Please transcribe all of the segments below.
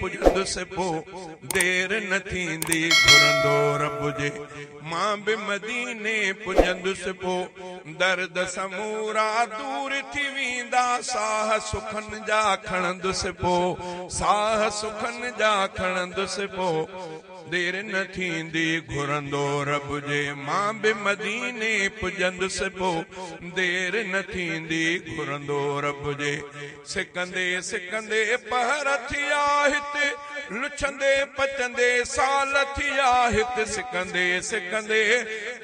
पुॼंदुसि पोइ देर न थींदी घुरंदो रब जे मां बि मदीने पुॼंदुसि पोइ दर्द समूरा दूर थी वेंदा साह सुखनि जा खणंदुसि पोइ साह सुखनि जा खणंदुसि पोइ देर न थींदी घुरंदो रब जे मां बि मदीने पुॼंदुसि पोइ देर न थींदी घुरंदो रब जे सिकंदे सिकंदे पहर थिया हिते लुछंदे पचंदे साल थिया हिते सिकंदे सिकंदे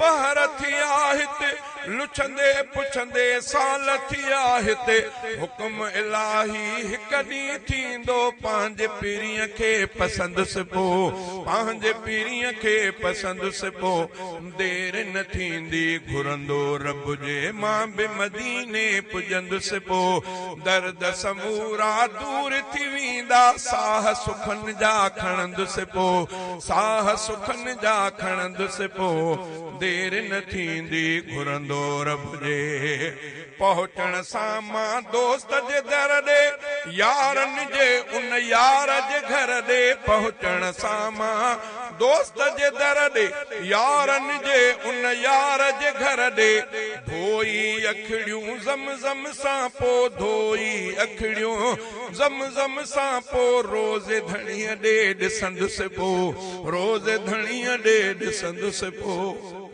पहर थिया हिते लुछंदे पुछंदे साल थिया हिते हुक्म इलाही हिकु ॾींहुं थींदो पंहिंजे पीरीअ खे पसंदुसि पोइ पंहिंजे पीरीअ खे पसंदुसि पोइ देर न थींदी घुरंदो रब जे मां बि मदीने पुॼंदुसि पोइ दर्द समूरा दूर थी वेंदा साह सुखनि जा खणंदुसि पोइ साह सुखनि जा खणंदुसि पोइ देर न थींदी घुरंदो रब जे पहुचण सां मां दोस्त जे दर ॾे यारनि जे उन यार जे घर ॾे पहुचण सां मां दोस्त जे दर ॾे यारनि जे उन यार जे घर ॾे धोई अखिड़ियूं ज़म सां पोइ धोई अखिड़ियूं ज़म सां पोइ रोज़े धणीअ ॾे ॾिसंदुसि पोइ रोज़े धणीअ ॾे ॾिसंदुसि पोइ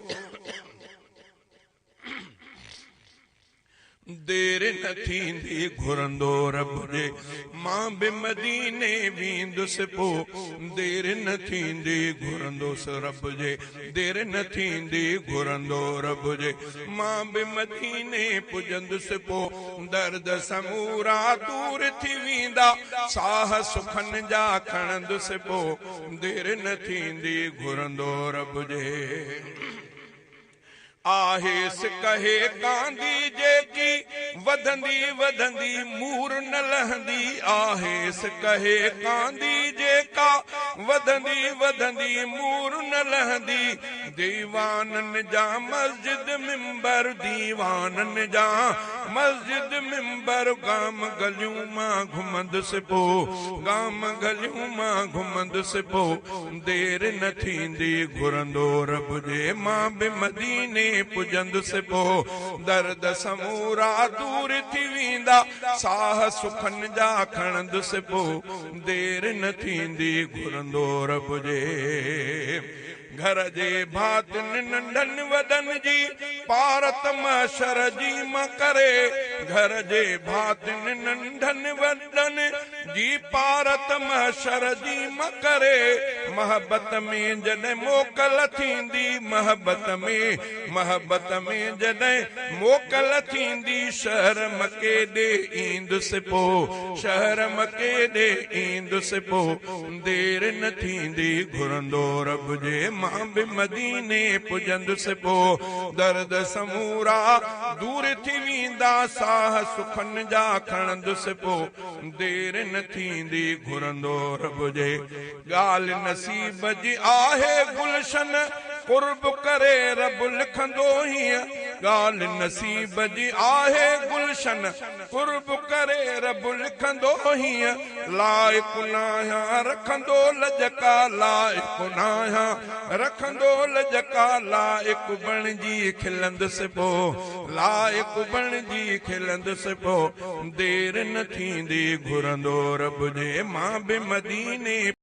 देर न थींदी घुरंदो रब जे मां बि मदीने वेंदुसि पोइ देर न थींदी घुरंदुसि रब जे देर न थींदी घुरंदो रब जे मां बि मदीने पुॼंदुसि पोइ दर्द समूरा दूर थी वेंदा साह सुखनि जा खणंदुसि पोइ देर न थींदी घुरंदो रब जे आहे सिकहे कांदी जेकी वधंदी वधंदी मूर न लहंदी आहे सिकहे कांदी जेका वधंदी वधंदी मूर न लहंदी दीवाननि जा मस्जिद मिंबर दीवाननि जा मस्जिद मिंबर गाम गलियूं मां घुमंदुसि पोइ गाम गलियूं मां घुमंदुसि पोइ देर न थींदी घुरंदो रब जे मां बि मदीने पुॼंदुसि पोइ दर्द समूरा दूर थी वेंदा साह सुखनि जा खणंदुसि पोइ देर न थींदी घुरंदो रब जे घर जे भातियुनि नंढनि वॾनि जी पारत महशर जी मां करे घर जे भातियुनि नंढनि वॾनि जी पारत महशर जी मां करे महबत में जॾहिं मोकल थींदी महबत में जॾहिं मोकल थींदी शहर मके ॾे ईंदुसि पोइ शहर मके ॾे ईंदुसि पोइ देर न थींदी घुरंदो रब जे मां बि मदीने पुॼंदुसि पोइ दर्द समूरा दूर थी वेंदा साह सुखनि जा खणंदुसि पोइ देर न थींदी घुरंदो रब जे ॻाल्हि नसीब जी आहे गुलशन कुर्ब करे रब लिखंदो हीअं ॻाल्हि नसीब जी आहे गुलशन कुर्ब करे रब लिखंदो हीअं लाइक़ु नाहियां रखंदो लजका लाइक़ु नाहियां रखंदो लजका लाइक़ु बणिजी खिलंदुसि पोइ लाइक़ु बणिजी खिलंदुसि पोइ देर न थींदी घुरंदो रब जे मां बि मदीने